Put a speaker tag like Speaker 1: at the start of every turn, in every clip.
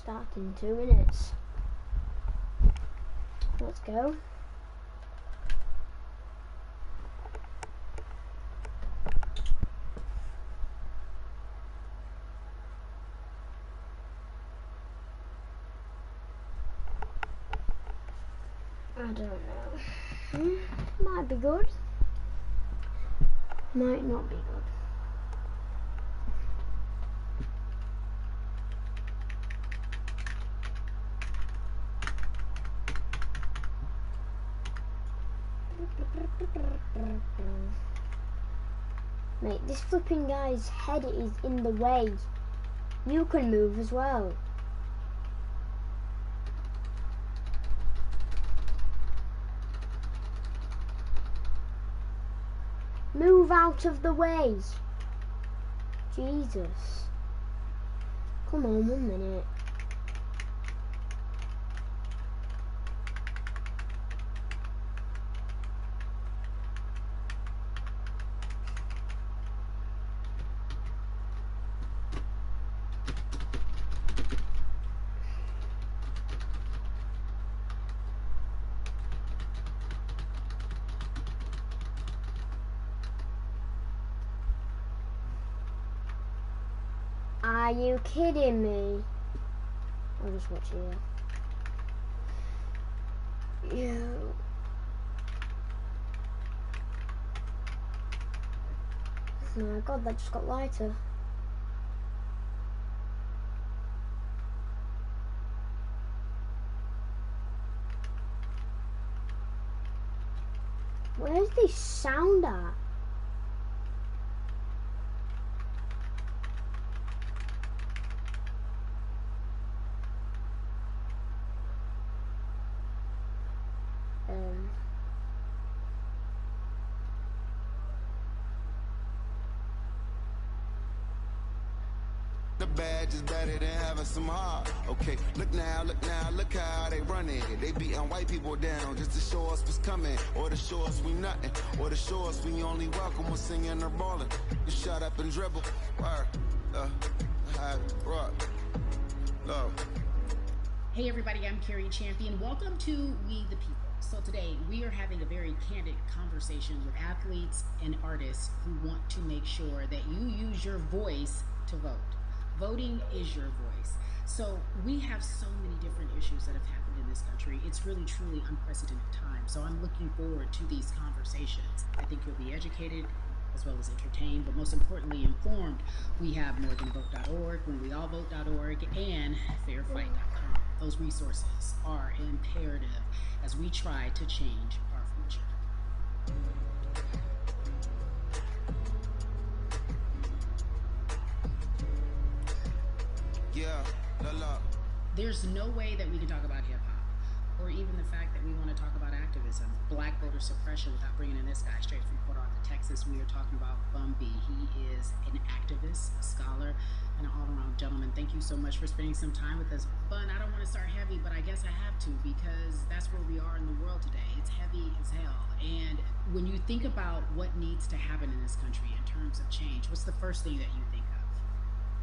Speaker 1: start in 2 minutes. Let's go. I don't know. Might be good. Might not be good. Mate, this flipping guy's head is in the way. You can move as well. Move out of the way. Jesus. Come on, 1 minute. Are you kidding me? I'll just watch here. You. Oh my god, that just got lighter. Where's this sound at?
Speaker 2: The badge is better than having some heart. Okay, look now, look how they running. They beating white people down just to show us what's coming, or to show us we nothing, or to show us we only welcome when singing or balling. You shut up and dribble. Word, high rock, love.
Speaker 3: Hey everybody, I'm Carrie Champion. Welcome to We the People. So today we are having a very candid conversation with athletes and artists who want to make sure that you use your voice to vote. Voting is your voice. So we have so many different issues that have happened in this country. It's really, truly unprecedented time. So I'm looking forward to these conversations. I think you'll be educated as well as entertained, but most importantly informed. We have morethanvote.org, whenweallvote.org, and fairfight.com. Those resources are imperative as we try to change our future.
Speaker 2: Yeah, la.
Speaker 3: There's no way that we can talk about hip-hop, or even the fact that we want to talk about activism, black voter suppression, without bringing in this guy straight from Port Arthur, Texas. We are talking about Bumby. He is an activist, a scholar, and an all-around gentleman. Thank you so much for spending some time with us. Bun, I don't want to start heavy, but I guess I have to, because that's where we are in the world today. It's heavy as hell. And when you think about what needs to happen in this country in terms of change, what's the first thing that you think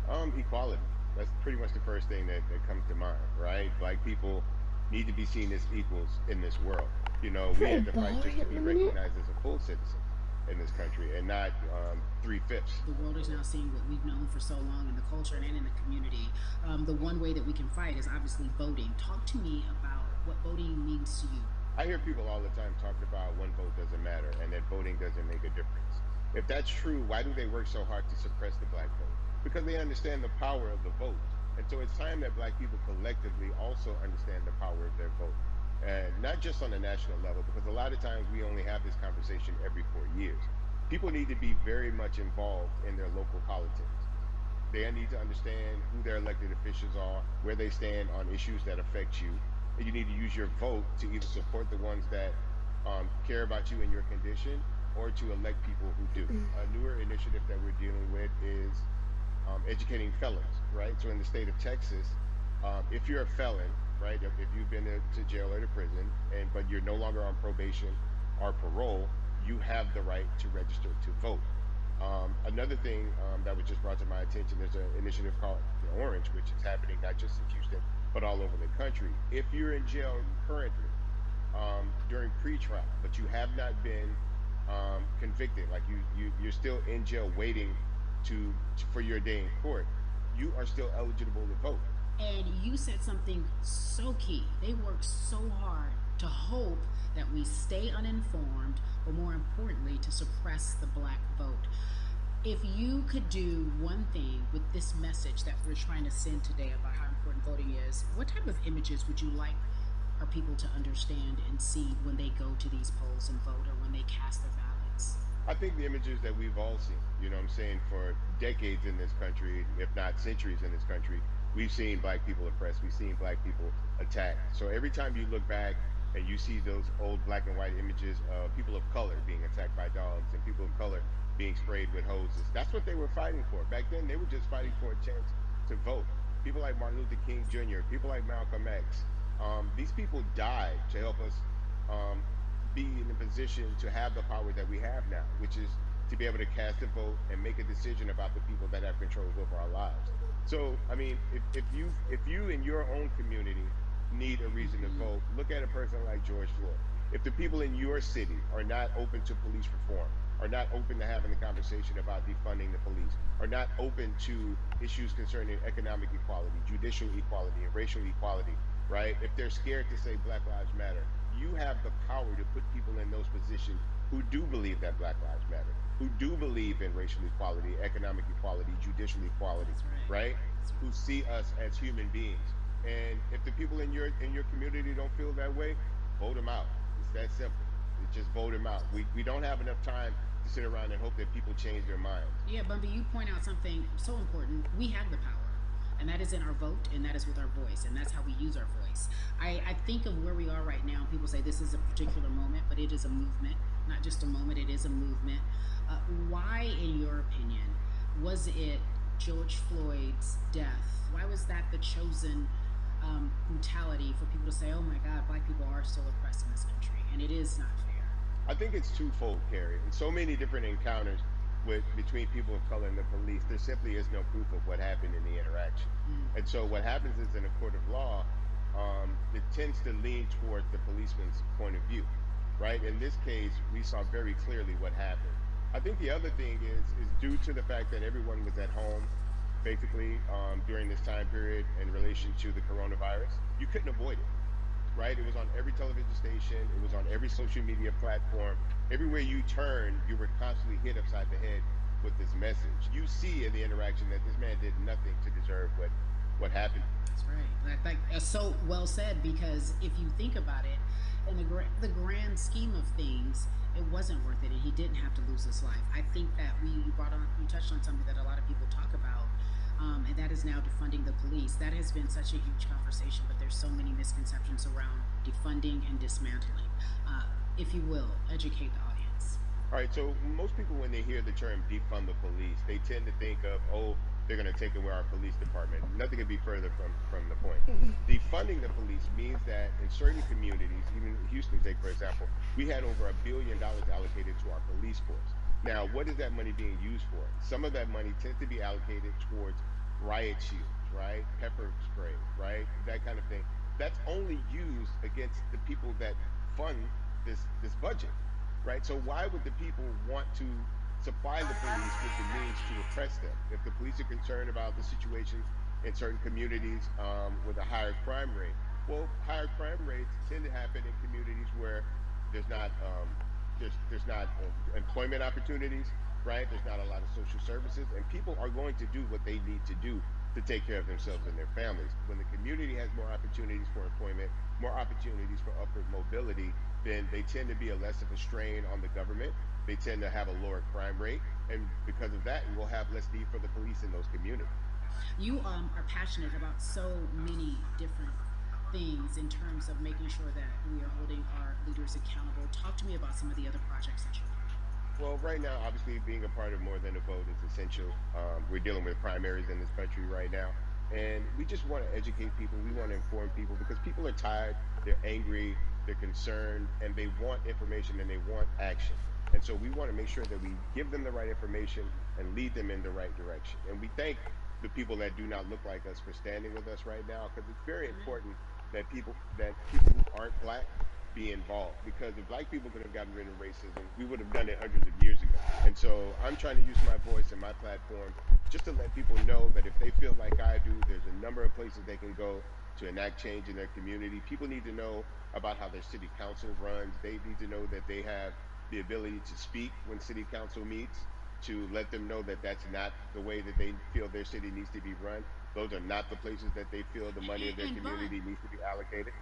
Speaker 3: of?
Speaker 4: Equality. That's pretty much the first thing that comes to mind, right? Black people need to be seen as equals in this world. You know, we had to fight just to be recognized as a full citizen in this country and not 3/5.
Speaker 3: The world is now seeing what we've known for so long in the culture and in the community. The one way that we can fight is obviously voting. Talk to me about what voting means to you.
Speaker 4: I hear people all the time talking about one vote doesn't matter and that voting doesn't make a difference. If that's true, why do they work so hard to suppress the black vote? Because they understand the power of the vote. And so it's time that black people collectively also understand the power of their vote. And not just on a national level, because a lot of times we only have this conversation every 4 years. People need to be very much involved in their local politics. They need to understand who their elected officials are, where they stand on issues that affect you. And you need to use your vote to either support the ones that care about you and your condition, or to elect people who do. A newer initiative that we're dealing with is educating felons, right? So in the state of Texas, if you're a felon, right, if you've been to jail or to prison, but you're no longer on probation or parole, you have the right to register to vote. Another thing that was just brought to my attention, there's an initiative called Orange, which is happening not just in Houston, but all over the country. If you're in jail currently during pretrial, but you have not been convicted, like you're still in jail waiting for your day in court, you are still eligible to vote.
Speaker 3: And you said something so key. They work so hard to hope that we stay uninformed, but more importantly, to suppress the black vote. If you could do one thing with this message that we're trying to send today about how important voting is, what type of images would you like our people to understand and see when they go to these polls and vote, or when they cast their ballots?
Speaker 4: I think the images that we've all seen, you know what I'm saying, for decades in this country, if not centuries in this country, we've seen black people oppressed, we've seen black people attacked. So every time you look back and you see those old black and white images of people of color being attacked by dogs and people of color being sprayed with hoses, that's what they were fighting for. Back then, they were just fighting for a chance to vote. People like Martin Luther King Jr., people like Malcolm X, these people died to help us um, be in a position to have the power that we have now, which is to be able to cast a vote and make a decision about the people that have controls over our lives. So, I mean, if you in your own community need a reason to vote, look at a person like George Floyd. If the people in your city are not open to police reform, are not open to having a conversation about defunding the police, are not open to issues concerning economic equality, judicial equality, and racial equality, right? If they're scared to say Black Lives Matter, you have the power to put people in those positions who do believe that Black Lives Matter, who do believe in racial equality, economic equality, judicial equality,
Speaker 3: That's
Speaker 4: right?
Speaker 3: That's
Speaker 4: Who see us as human beings. And if the people in your community don't feel that way, vote them out. It's that simple. It's just vote them out. We don't have enough time to sit around and hope that people change their minds.
Speaker 3: Yeah, Bumby, you point out something so important. We have the power, and that is in our vote, and that is with our voice, and that's how we use our voice. I think of where we are right now. People say this is a particular moment, but it is a movement, not just a moment, it is a movement. Why, in your opinion, was it George Floyd's death? Why was that the chosen brutality for people to say, oh my God, black people are still oppressed in this country, and it is not fair?
Speaker 4: I think it's twofold, Carrie. In so many different encounters between people of color and the police, there simply is no proof of what happened in the interaction. And so what happens is, in a court of law, it tends to lean towards the policeman's point of view, right? In this case, we saw very clearly what happened. I think the other thing is due to the fact that everyone was at home, basically, during this time period in relation to the coronavirus. You couldn't avoid it, right? It was on every television station. It was on every social media platform. Everywhere you turned, you were constantly hit upside the head with this message. You see in the interaction that this man did nothing to deserve what happened.
Speaker 3: That's right. That's so well said, because if you think about it, in the grand scheme of things, it wasn't worth it, and he didn't have to lose his life. I think that you touched on something that a lot of people talk about, and that is now defunding the police. That has been such a huge conversation, but there's so many misconceptions around defunding and dismantling. If you will, educate the audience.
Speaker 4: All right, so most people, when they hear the term defund the police, they tend to think of, oh, they're going to take away our police department. Nothing could be further from the point. Defunding the police means that in certain communities, even Houston, take for example, we had over $1 billion allocated to our police force. Now, what is that money being used for? Some of that money tends to be allocated towards riot shields, right? Pepper spray, right? That kind of thing. That's only used against the people that fund this budget, right? So why would the people want to supply the police with the means to oppress them? If the police are concerned about the situations in certain communities with a higher crime rate, well, higher crime rates tend to happen in communities where there's not employment opportunities, right? There's not a lot of social services, and people are going to do what they need to do to take care of themselves and their families. When the community has more opportunities for employment, more opportunities for upward mobility, then they tend to be less of a strain on the government. They tend to have a lower crime rate, and because of that, we'll have less need for the police in those communities.
Speaker 3: You are passionate about so many different things in terms of making sure that we are holding our leaders accountable. Talk to me about some of the other projects that you're doing.
Speaker 4: Well, right now, obviously, being a part of More Than a Vote is essential. We're dealing with primaries in this country right now, and we just want to educate people. We want to inform people because people are tired, they're angry, they're concerned, and they want information and they want action. And so we want to make sure that we give them the right information and lead them in the right direction. And we thank the people that do not look like us for standing with us right now, because it's very important that people who aren't black be involved, because if black people could have gotten rid of racism, we would have done it hundreds of years ago. And so I'm trying to use my voice and my platform just to let people know that if they feel like I do, there's a number of places they can go to enact change in their community. People need to know about how their city council runs. They need to know that they have the ability to speak when city council meets, to let them know that that's not the way that they feel their city needs to be run. Those are not the places that they feel the money of their
Speaker 3: And but
Speaker 4: community needs to be allocated.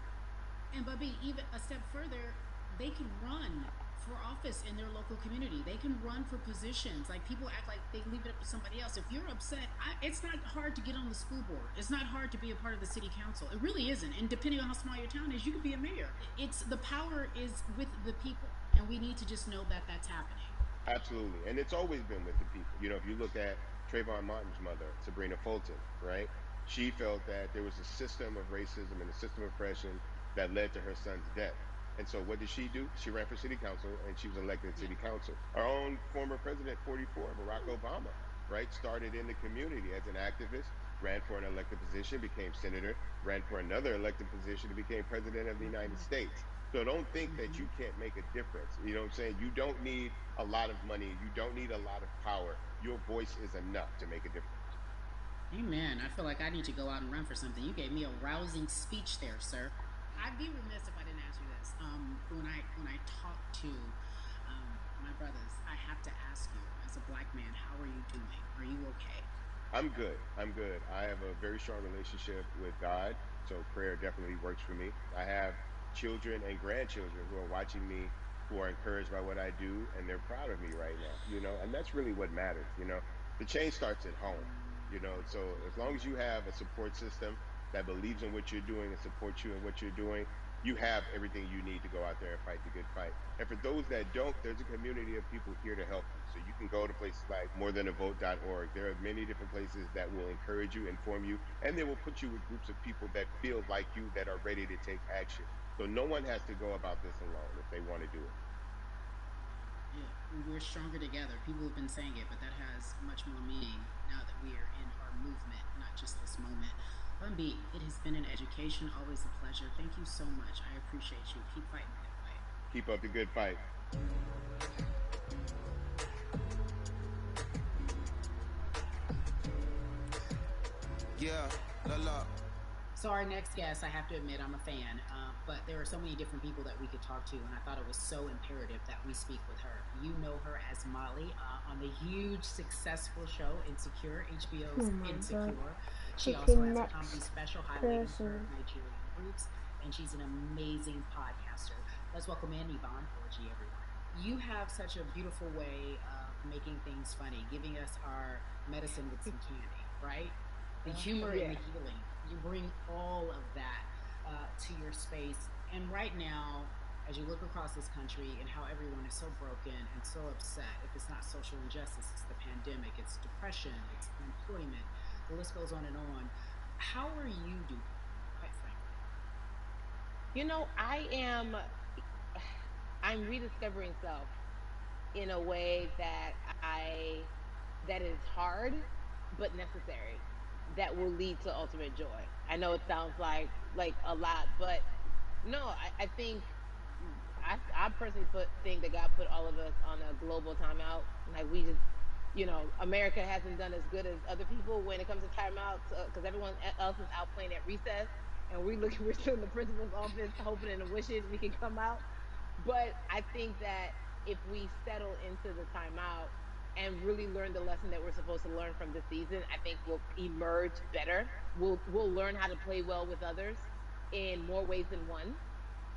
Speaker 3: And Bubby, even a step further, they can run for office in their local community. They can run for positions. Like people act like they leave it up to somebody else. If you're upset, it's not hard to get on the school board. It's not hard to be a part of the city council. It really isn't. And depending on how small your town is, you could be a mayor. It's the power is with the people, and we need to just know that that's happening.
Speaker 4: Absolutely. And it's always been with the people. You know, if you look at Trayvon Martin's mother, Sabrina Fulton, right? She felt that there was a system of racism and a system of oppression that led to her son's death. And so what did she do? She ran for city council and she was elected
Speaker 3: Yeah.
Speaker 4: city council. Our own former president, 44, Barack Obama, right? Started in the community as an activist, ran for an elected position, became senator, ran for another elected position, and became president of the United States. So don't think that you can't make a difference. You know what I'm saying? You don't need a lot of money. You don't need a lot of power. Your voice is enough to make a difference.
Speaker 3: Amen. I feel like I need to go out and run for something. You gave me a rousing speech there, sir. I'd be remiss if I didn't ask you this. When I talk to my brothers, I have to ask you, as a black man, how are you doing? Are you okay?
Speaker 4: I'm good. I'm good. I have a very strong relationship with God, so prayer definitely works for me. I have children and grandchildren who are watching me, who are encouraged by what I do, and they're proud of me right now, and that's really what matters. The change starts at home, so as long as you have a support system that believes in what you're doing and supports you in what you're doing, you have everything you need to go out there and fight the good fight. And for those that don't, there's a community of people here to help you. So you can go to places like morethanavote.org. There are many different places that will encourage you, inform you, and they will put you with groups of people that feel like you, that are ready to take action. So no one has to go about this alone if they want to do it.
Speaker 3: Yeah, we're stronger together. People have been saying it, but that has much more meaning now that we are in our movement, not just this moment. Bumby, it has been an education, always a pleasure. Thank you so much. I appreciate you. Keep fighting the good fight.
Speaker 4: Keep up the good fight.
Speaker 2: Yeah, la la.
Speaker 3: So our next guest, I have to admit, I'm a fan, but there are so many different people that we could talk to, and I thought it was so imperative that we speak with her. You know her as Molly on the huge, successful show Insecure,
Speaker 1: Oh
Speaker 3: HBO's
Speaker 1: my god.
Speaker 3: Insecure. She
Speaker 1: Okay,
Speaker 3: also has a comedy
Speaker 1: next
Speaker 3: special highlighting her
Speaker 1: person.
Speaker 3: Nigerian roots, and she's an amazing podcaster. Let's welcome in Yvonne Orji, everyone. You have such a beautiful way of making things funny, giving us our medicine with some candy, right? The humor and
Speaker 5: Yeah.
Speaker 3: the healing. You bring all of that to your space. And right now, as you look across this country and how everyone is so broken and so upset, if it's not social injustice, it's the pandemic, it's depression, it's unemployment, the list goes on and on. How are you doing, quite frankly?
Speaker 5: I am I'm rediscovering self in a way that is hard but necessary, that will lead to ultimate joy. I know it sounds like a lot, but no, I think I personally think that God put all of us on a global timeout. Like we just, America hasn't done as good as other people when it comes to timeouts, because everyone else is out playing at recess, and we're still in the principal's office hoping and wishing we can come out. But I think that if we settle into the timeout and really learn the lesson that we're supposed to learn from this season, I think we'll emerge better. We'll learn how to play well with others in more ways than one.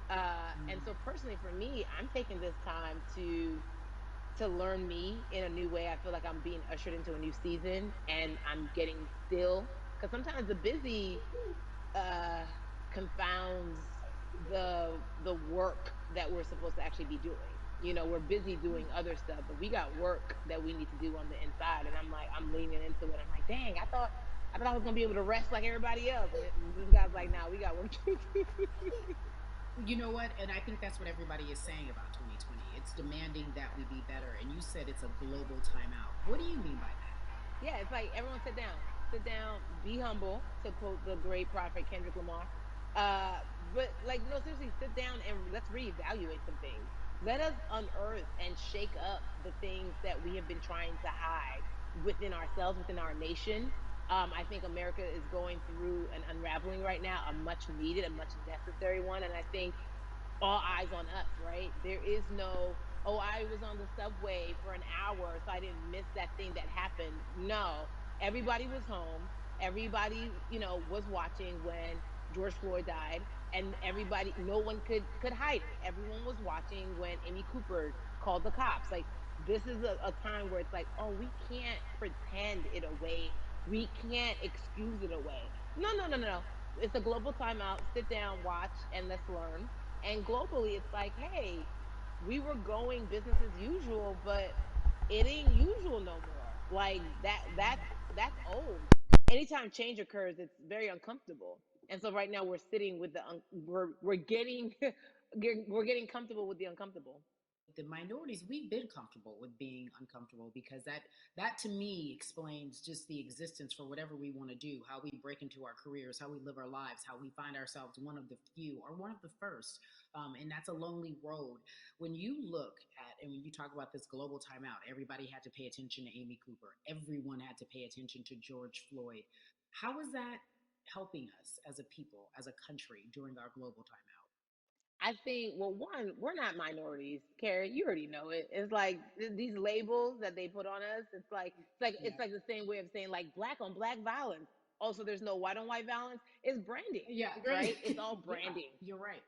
Speaker 5: And so personally for me, I'm taking this time to learn me in a new way. I feel like I'm being ushered into a new season, and I'm getting still, because sometimes the busy uh, confounds the work that we're supposed to actually be doing. We're busy doing other stuff, but we got work that we need to do on the inside. And I'm leaning into it. I'm like, dang, I thought I was gonna be able to rest like everybody else. And this guy's like, nah, we got work to do.
Speaker 3: You know what? And I think that's what everybody is saying about 2020. It's demanding that we be better. And you said it's a global timeout. What do you mean by that?
Speaker 5: Yeah, it's like everyone sit down, be humble, to quote the great prophet Kendrick Lamar. But like, no, seriously, sit down and let's reevaluate some things. Let us unearth and shake up the things that we have been trying to hide within ourselves, within our nation. I think America is going through an unraveling right now, a much needed, a much necessary one, and I think all eyes on us, right? There is no, oh, I was on the subway for an hour, so I didn't miss that thing that happened. No, everybody was home. Everybody, was watching when George Floyd died, and everybody, no one could hide it. Everyone was watching when Amy Cooper called the cops. Like, this is a time where it's like, oh, we can't pretend it away. We can't excuse it away. No, no, no, no, no. It's a global timeout. Sit down, watch, and let's learn. And globally, it's like, hey, we were going business as usual, but it ain't usual no more. Like that's old. Anytime change occurs, it's very uncomfortable. And so right now we're sitting with we're getting we're getting comfortable with the uncomfortable.
Speaker 3: The minorities, we've been comfortable with being uncomfortable because that to me explains just the existence for whatever we want to do, how we break into our careers, how we live our lives, how we find ourselves one of the few or one of the first. And that's a lonely road. When you look at and when you talk about this global timeout, everybody had to pay attention to Amy Cooper, everyone had to pay attention to George Floyd. How is that helping us as a people, as a country during our global timeout?
Speaker 5: I think, well, one, we're not minorities, Carrie. You already know it. It's like these labels that they put on us. It's like the same way of saying like black on black violence. Also, there's no white on white violence. It's branding,
Speaker 3: Yeah,
Speaker 5: right?
Speaker 3: great.
Speaker 5: It's all
Speaker 3: Yeah,
Speaker 5: branding.
Speaker 3: you're right.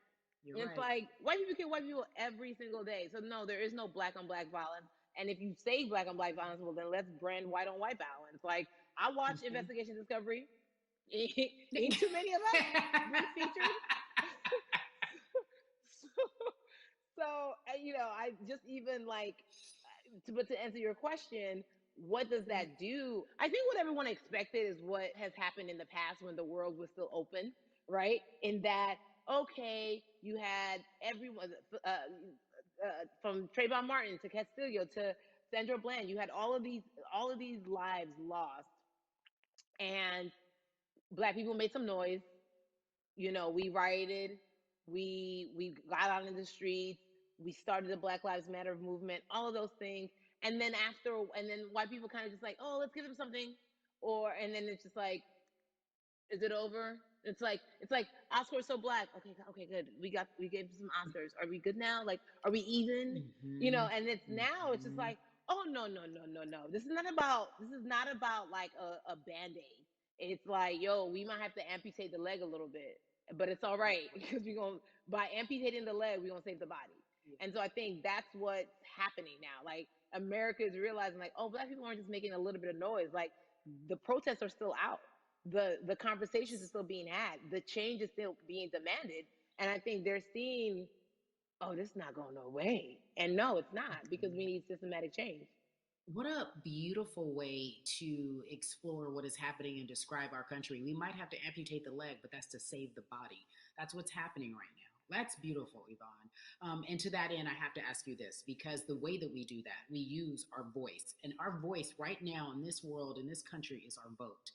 Speaker 3: You're
Speaker 5: And it's
Speaker 3: right.
Speaker 5: like white people kill white people every single day. So no, there is no black on black violence. And if you say black on black violence, well then let's brand white on white violence. Like I watch
Speaker 3: Mhm.
Speaker 5: Investigation Discovery. Ain't too many of us being featured. so, I just even like but to answer your question, what does that do? I think what everyone expected is what has happened in the past when the world was still open, right? In that, okay, you had everyone from Trayvon Martin to Castillo to Sandra Bland. You had all of these lives lost, and black people made some noise. We rioted, we got out in the streets, we started the Black Lives Matter movement, all of those things. And then white people kind of just like, oh, let's give them something. And then it's just like, is it over? It's like Oscars so black. Okay, okay, good. We gave some Oscars. Are we good now? Like, are we even?
Speaker 3: Hmm.
Speaker 5: And it's just
Speaker 3: Hmm.
Speaker 5: like, oh no, no, no, no, no. This is not about like a band-aid. It's like, yo, we might have to amputate the leg a little bit, but it's all right because we're gonna by amputating the leg, we're gonna save the body.
Speaker 3: Yeah.
Speaker 5: And so I think that's what's happening now. Like America is realizing, like, oh, black people aren't just making a little bit of noise. Like the protests are still out, the conversations are still being had, the change is still being demanded, and I think they're seeing, oh, this is not going no way, and no, it's not, because we need systematic change.
Speaker 3: What a beautiful way to explore what is happening and describe our country. We might have to amputate the leg, but that's to save the body. That's what's happening right now. That's beautiful, Yvonne. And to that end, I have to ask you this because the way that we do that, we use our voice. And our voice right now in this world, in this country, is our vote.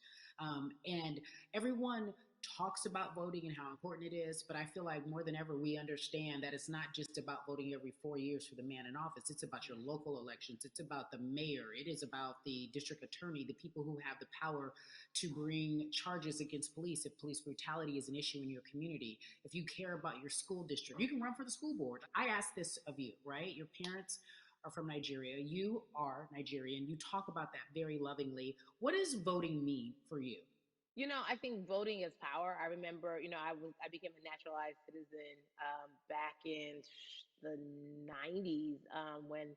Speaker 3: And everyone talks about voting and how important it is, but I feel like more than ever we understand that it's not just about voting every 4 years for the man in office. It's about your local elections. It's about the mayor. It is about the district attorney, the people who have the power to bring charges against police if police brutality is an issue in your community. If you care about your school district, you can run for the school board. I ask this of you, right? Your parents are from Nigeria. You are Nigerian. You talk about that very lovingly. What does voting mean for you?
Speaker 5: I think voting is power. I remember, I became a naturalized citizen back in the '90s, when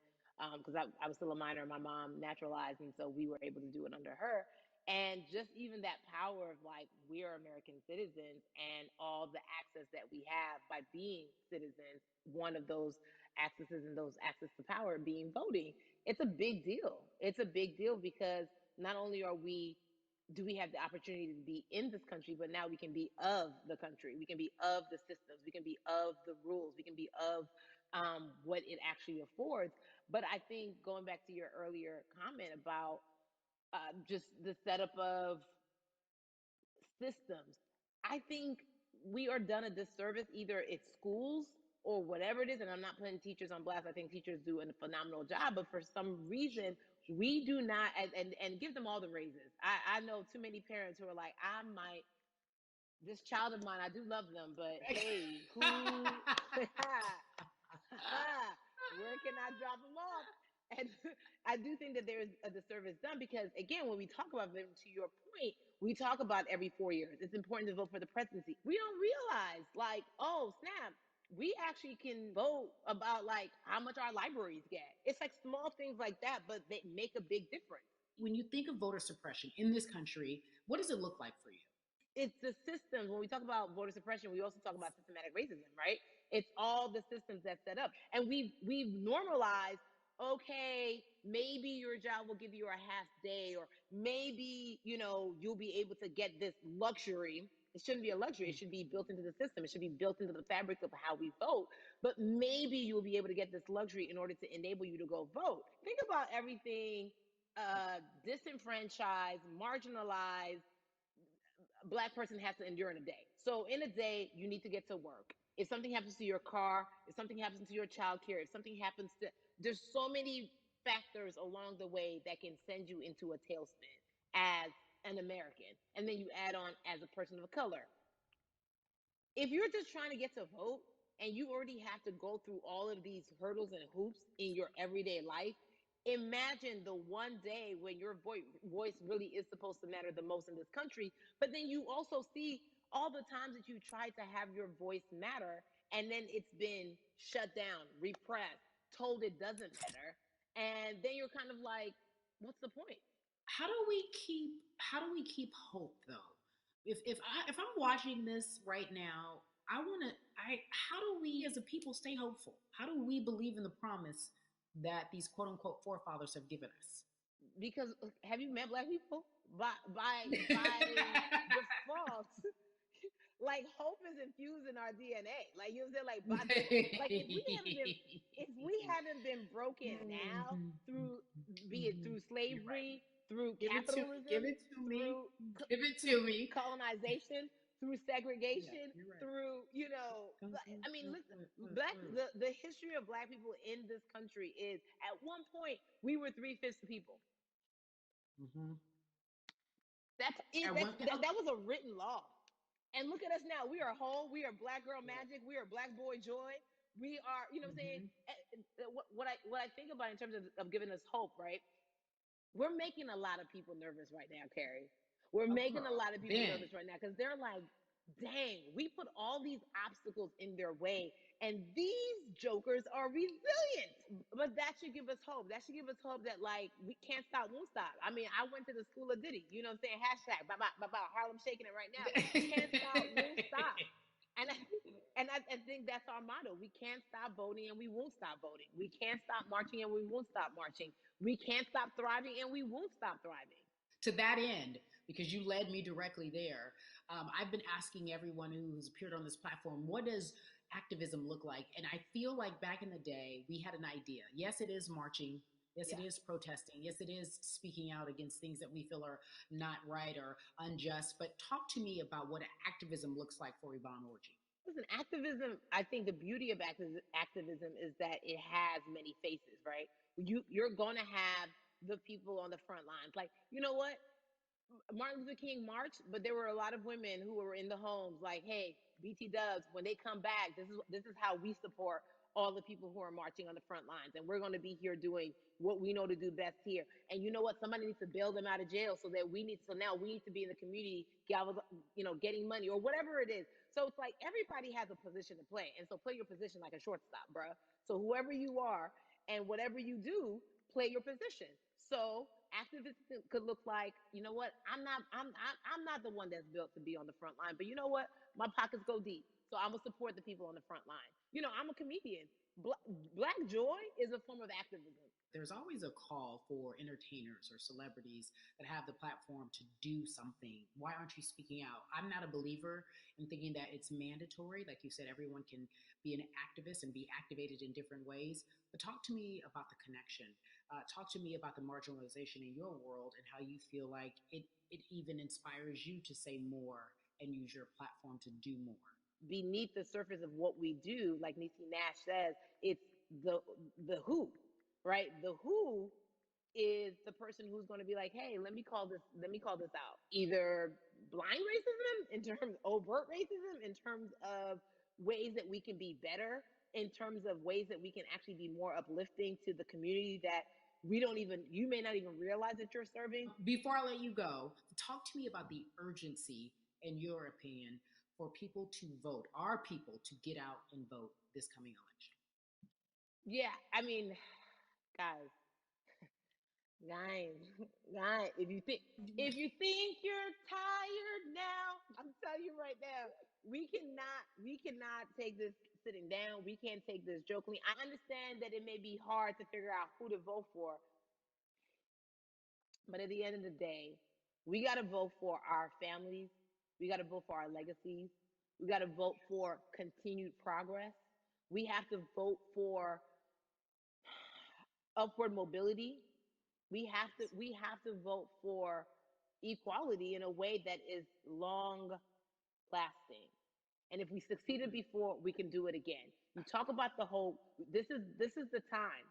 Speaker 5: because I was still a minor. My mom naturalized, and so we were able to do it under her. And just even that power of like we are American citizens and all the access that we have by being citizens. One of those accesses and those access to power being voting. It's a big deal. It's a big deal because not only are we do we have the opportunity to be in this country, but now we can be of the country, we can be of the systems, we can be of the rules, we can be of what it actually affords. But I think going back to your earlier comment about just the setup of systems, I think we are done a disservice, either it's schools or whatever it is. And I'm not putting teachers on blast. I think teachers do a phenomenal job, but for some reason, we do not, and give them all the raises. I know too many parents who are like, I might, this child of mine, I do love them, but hey, who, where can I drop them off? And I do think that there is a disservice done because, again, when we talk about them, to your point, we talk about every 4 years. It's important to vote for the presidency. We don't realize, like, oh, snap, we actually can vote about, like, how much our libraries get. It's like small things like that, but they make a big difference.
Speaker 3: When you think of voter suppression in this country, what does it look like for you?
Speaker 5: It's the systems. When we talk about voter suppression, we also talk about systematic racism, right? It's all the systems that set up, and we've normalized. Okay, maybe your job will give you a half day, or maybe you'll be able to get this luxury. It shouldn't be a luxury. It should be built into the system. It should be built into the fabric of how we vote. But maybe you'll be able to get this luxury in order to enable you to go vote. Think about everything disenfranchised, marginalized Black person has to endure in a day. So in a day, you need to get to work. If something happens to your car, if something happens to your child care, if something happens to, there's so many factors along the way that can send you into a tailspin as an American. And then you add on as a person of color. If you're just trying to get to vote and you already have to go through all of these hurdles and hoops in your everyday life, imagine the one day when your voice really is supposed to matter the most in this country. But then you also see all the times that you tried to have your voice matter, and then it's been shut down, repressed, told it doesn't matter. And then you're kind of like, what's the point?
Speaker 3: How do we keep hope though? If I'm watching this right now, I want to I how do we as a people stay hopeful? How do we believe in the promise that these quote unquote forefathers have given us?
Speaker 5: Because have you met Black people? By default, like hope is infused in our DNA. Like you know what I'm saying? Like by default, like if we haven't been broken now through, be it through
Speaker 3: You're right.
Speaker 5: slavery, through
Speaker 3: Give it to me. Give
Speaker 5: capitalism,
Speaker 3: it to me.
Speaker 5: through
Speaker 3: Give it
Speaker 5: through
Speaker 3: to me.
Speaker 5: colonization, through
Speaker 3: Yeah,
Speaker 5: segregation,
Speaker 3: you're right.
Speaker 5: through I mean, listen, the history of Black people in this country is, at one point we were 3/5 the people.
Speaker 3: Mm-hmm.
Speaker 5: That's it.
Speaker 3: At one,
Speaker 5: That was a written law. And look at us now. We are whole. We are Black girl magic. We are Black boy joy. We are, you know what I'm saying?
Speaker 3: mm-hmm.
Speaker 5: What I think about in terms of giving us hope, right? We're making a lot of people nervous right now, Carrie. We're
Speaker 3: Oh,
Speaker 5: making a
Speaker 3: girl.
Speaker 5: lot of people
Speaker 3: Ben.
Speaker 5: nervous right now because they're like, dang, we put all these obstacles in their way, and these jokers are resilient. But that should give us hope. That should give us hope that, like, we can't stop, won't stop. I mean, I went to the school of Diddy, you know what I'm saying? Hashtag, Harlem shaking it right now. Can't stop, won't stop. And I think that's our motto. We can't stop voting and we won't stop voting. We can't stop marching and we won't stop marching. We can't stop thriving and we won't stop thriving.
Speaker 3: To that end, because you led me directly there, I've been asking everyone who's appeared on this platform, what does activism look like? And I feel like back in the day, we had an idea. Yes, it is marching. Yes, it
Speaker 5: Yeah.
Speaker 3: is protesting. Yes, it is speaking out against things that we feel are not right or unjust. But talk to me about what activism looks like for Yvonne Orji.
Speaker 5: Listen, activism, I think the beauty of activism is that it has many faces, right? You're going to have the people on the front lines. Like, you know what? Martin Luther King marched, but there were a lot of women who were in the homes like, hey, BT Dubs, when they come back, this is how we support all the people who are marching on the front lines. And we're going to be here doing what we know to do best here. And you know what? Somebody needs to bail them out of jail so now we need to be in the community, getting money or whatever it is. So it's like everybody has a position to play. And so play your position like a shortstop, bruh. So whoever you are and whatever you do, play your position. So activism could look like, you know what? I'm not the one that's built to be on the front line, but you know what? My pockets go deep, so I'm gonna support the people on the front line. I'm a comedian. Black joy is a form of activism.
Speaker 3: there's always a call for entertainers or celebrities that have the platform to do something. Why aren't you speaking out? I'm not a believer in thinking that it's mandatory. Like you said, everyone can be an activist and be activated in different ways. But talk to me about the connection. Talk to me about the marginalization in your world and how you feel like it even inspires you to say more and use your platform to do more.
Speaker 5: Beneath the surface of what we do, like Niecy Nash says, it's the the who, right? The who is the person who's going to be like, hey, let me call this out. Either blind racism in terms of overt racism, in terms of ways that we can be better, in terms of ways that we can actually be more uplifting to the community that you may not even realize that you're serving.
Speaker 3: Before I let you go, talk to me about the urgency, in your opinion, for people to vote, our people to get out and vote this coming election.
Speaker 5: Yeah, I mean, guys, guys, guys, if you think you're tired now, I'm telling you right now, we cannot take this sitting down. We can't take this jokingly. I understand that it may be hard to figure out who to vote for, but at the end of the day, we got to vote for our families. We got to vote for our legacies. We got to vote for continued progress. We have to vote for upward mobility. We have to vote for equality in a way that is long lasting. And if we succeeded before, we can do it again. You talk about the whole, this is the time.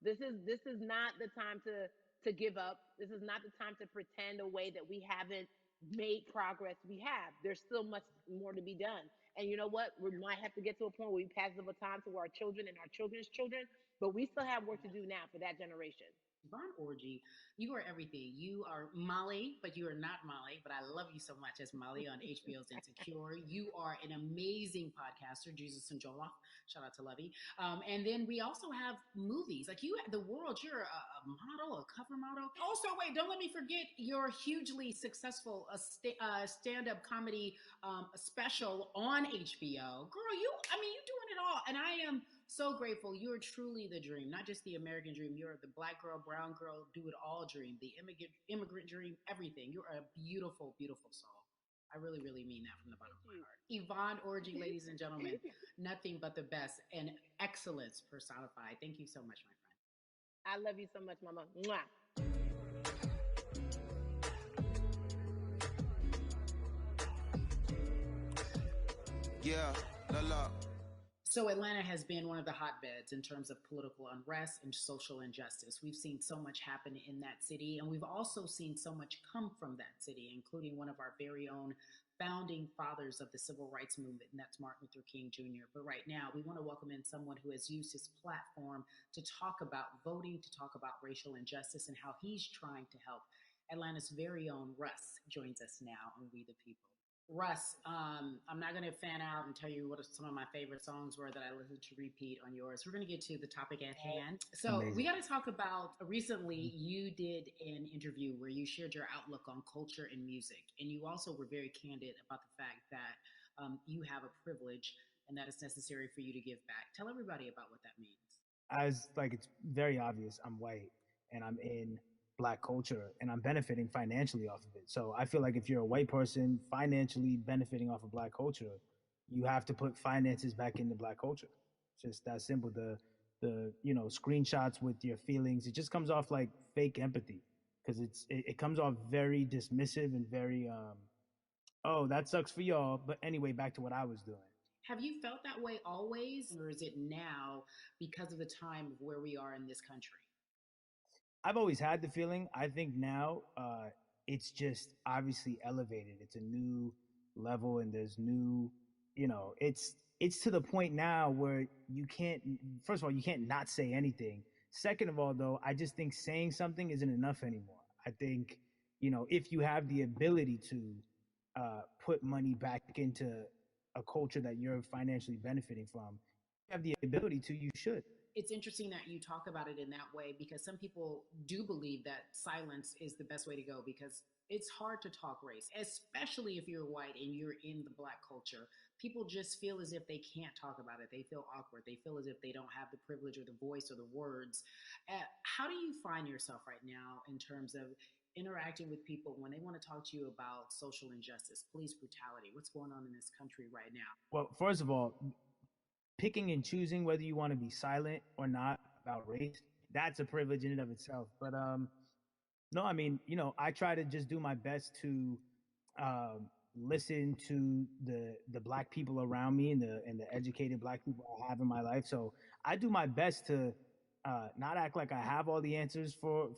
Speaker 5: This is not the time to give up. This is not the time to pretend a way that we haven't made progress. We have. There's still much more to be done. And you know what? We might have to get to a point where we pass the baton to our children and our children's children, but we still have work to do now for that generation.
Speaker 3: Von Orgy, you are everything. You are Molly, but you are not Molly. But I love you so much as Molly on HBO's Insecure. You are an amazing podcaster, Jesus and Joloff. Shout out to Lovey. And then we also have movies. Like you, the world. You're a model, a cover model. Also, wait, don't let me forget your hugely successful stand-up comedy special on HBO. Girl, I mean, you doing it all, and I am so grateful. You are truly the dream, not just the American dream. You're the black girl, brown girl, do it all dream, the immigrant dream, everything. You're a beautiful, beautiful soul. I really, really mean that from the bottom of my heart. Yvonne Orgy, ladies and gentlemen, nothing but the best and excellence personified. Thank you so much, my friend.
Speaker 5: I love you so much, Mama. Mwah.
Speaker 2: Yeah, la la.
Speaker 3: So, Atlanta has been one of the hotbeds in terms of political unrest and social injustice. We've seen so much happen in that city, and we've also seen so much come from that city, including one of our very own founding fathers of the civil rights movement, and that's Martin Luther King Jr. But right now, we want to welcome in someone who has used his platform to talk about voting, to talk about racial injustice, and how he's trying to help. Atlanta's very own Russ joins us now on We the People. Russ, I'm not going to fan out and tell you what some of my favorite songs were that I listened to repeat on yours. We're going to get to the topic at hand. So we got to talk about recently you did an interview where you shared your outlook on culture and music. And you also were very candid about the fact that you have a privilege and that it's necessary for you to give back. Tell everybody about what that means.
Speaker 6: As like it's very obvious, I'm white and I'm in black culture and I'm benefiting financially off of it. So I feel like if you're a white person financially benefiting off of black culture, you have to put finances back into black culture. It's just that simple. The screenshots with your feelings, it just comes off like fake empathy because it comes off very dismissive and very oh, that sucks for y'all. But anyway, back to what I was doing.
Speaker 3: Have you felt that way always, or is it now because of the time of where we are in this country?
Speaker 6: I've always had the feeling. I think now it's just obviously elevated. It's a new level, and there's new. It's to the point now where you can't. First of all, you can't not say anything. Second of all, though, I just think saying something isn't enough anymore. I think if you have the ability to put money back into a culture that you're financially benefiting from, you have the ability to. You should.
Speaker 3: it's interesting that you talk about it in that way because some people do believe that silence is the best way to go because it's hard to talk race, especially if you're white and you're in the black culture. People just feel as if they can't talk about it. They feel awkward. They feel as if they don't have the privilege or the voice or the words. How do you find yourself right now in terms of interacting with people when they want to talk to you about social injustice, police brutality, what's going on in this country right now?
Speaker 6: Well, first of all, picking and choosing whether you want to be silent or not about race, that's a privilege in and of itself. But no, I mean, I try to just do my best to listen to the black people around me and the educated black people I have in my life. So I do my best to not act like I have all the answers for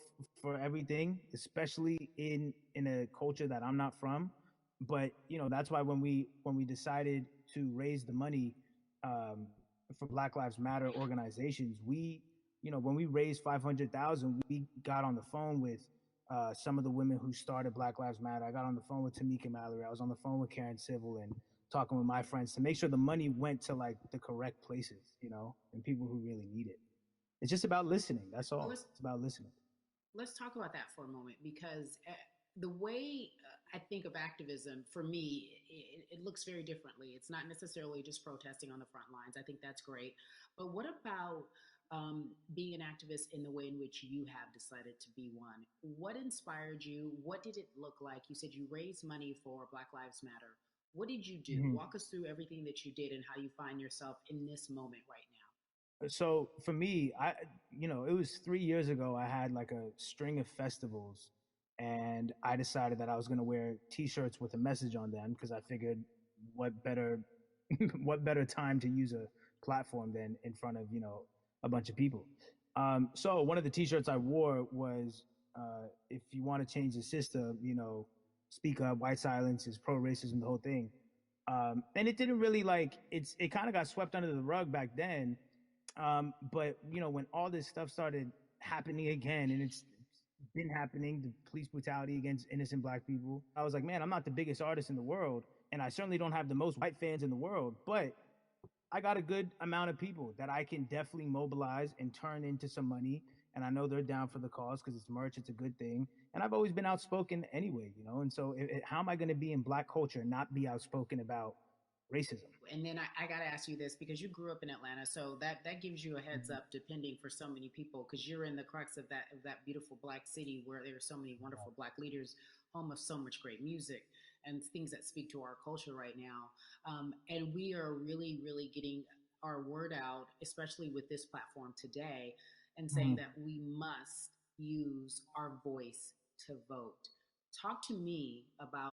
Speaker 6: everything, especially in a culture that I'm not from. But that's why when we decided to raise the money um, for Black Lives Matter organizations, when we raised 500,000, we got on the phone with some of the women who started Black Lives Matter. I got on the phone with Tamika Mallory. I was on the phone with Karen Civil and talking with my friends to make sure the money went to like the correct places, and people who really need it. It's just about listening. That's all.
Speaker 3: Let's
Speaker 6: It's about listening.
Speaker 3: let's talk about that for a moment because the way I think of activism for me, it looks very differently. It's not necessarily just protesting on the front lines. I think that's great. But what about being an activist in the way in which you have decided to be one? What inspired you? What did it look like? You said you raised money for Black Lives Matter. What did you do?
Speaker 6: Mm-hmm.
Speaker 3: Walk us through everything that you did and how you find yourself in this moment right now.
Speaker 6: So for me, it was 3 years ago. I had like a string of festivals, and I decided that I was going to wear T-shirts with a message on them because I figured, what better, what better time to use a platform than in front of a bunch of people. So one of the T-shirts I wore was, "If you want to change the system, speak up. White silence is pro-racism." The whole thing. And it didn't really it kind of got swept under the rug back then, but when all this stuff started happening again, and it's been happening, the police brutality against innocent black people, I was like, man, I'm not the biggest artist in the world, and I certainly don't have the most white fans in the world, but I got a good amount of people that I can definitely mobilize and turn into some money. And I know they're down for the cause because it's merch, it's a good thing. And I've always been outspoken anyway, And so, how am I going to be in black culture and not be outspoken about racism?
Speaker 3: And then I got to ask you this because you grew up in Atlanta, so that gives you a heads
Speaker 6: Mhm.
Speaker 3: up, depending for so many people, because you're in the crux of that beautiful black city where there are so many wonderful black leaders, home of so much great music and things that speak to our culture right now. And we are really, really getting our word out, especially with this platform today, and saying
Speaker 6: Mhm.
Speaker 3: that we must use our voice to vote. Talk to me about